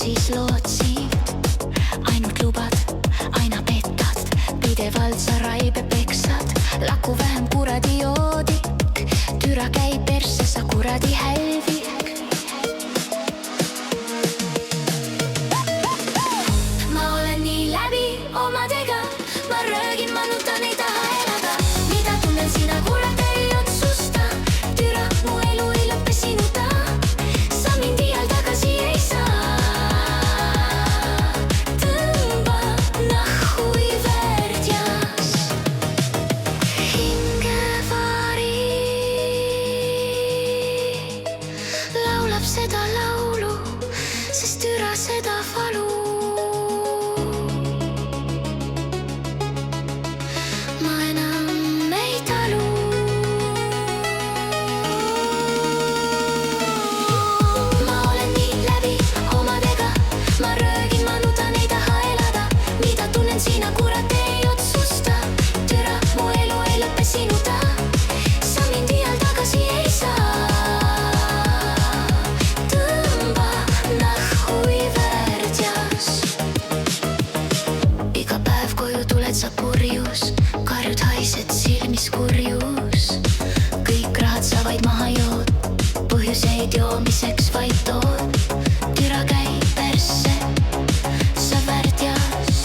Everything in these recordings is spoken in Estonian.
siis lootsid. Ainult lubad, aina petad, pidevalt sa raibe peksad. Laku vähem kuradi joodik, türa käib persse, sa kuradi hälvik. Ma olen nii läbi omadega, ma röögin, ma nutan, ei taha elada. Mida tunnen, sina kurat ei otsusta. Türa, mu elu ei lõppe sinuta. Sa mind iial tagasi ei saa. Tõmba nahhu i värdjas. Hingevari laulab seda laulu, sest türa seda valu. Ma enam ei talu. Ma olen nii läbi omadega, ma röögin, ma nutan, ei taha elada. Mida tunnen, sina kurat ei otsusta. Türa, mu elu ei lõppe sinuta. Sa mind iial tagasi ei saa. Tõmba nahhu i värdjas. Iga päev koju tuled sa purjus, karjud haised silmis kurjus. Kõik rahad sa vaid maha jood, põhjuseid joomiseks vaid tood. Türa käib persse, sa värdjas.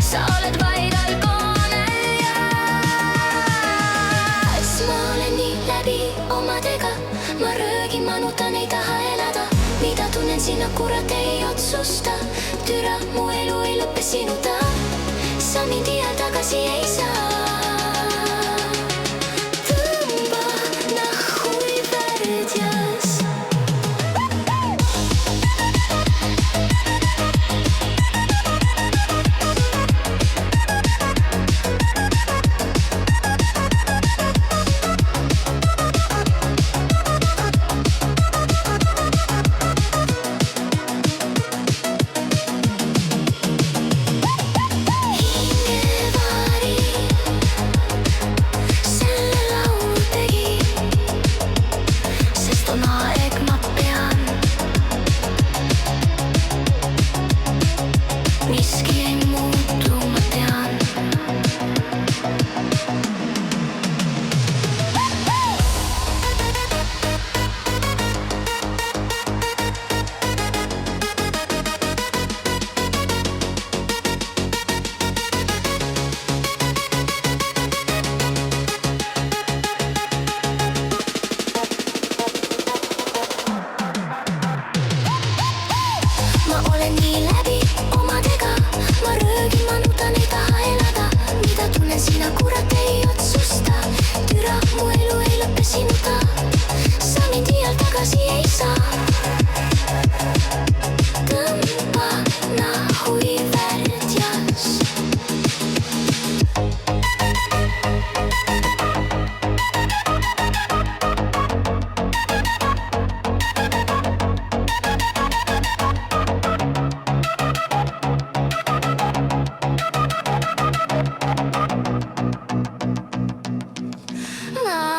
Sa oled vaid alkooneljas. Ma olen nii läbi omadega, ma röögin, ma nutan, ei taha elada. Mida tunnen, sina kurat ei otsusta. Türa, mu elu ei lõppe sinuta. Sa mind iial tagasi ei saa. Tõmba nahhu i värdjas. Hingevari selle laulu tegi, sest on aeg, ma pean. Miski ei muutu, ma tean. Ma olen nii läbi omadega, ma röögin, ma nutan, ei taha elada. Mida tunnen, sina kurat ei otsusta. Türa, mu elu ei lõppe sinuta. Sa mind iial tagasi ei saa. Tõmba nahhu i värdjas. Ma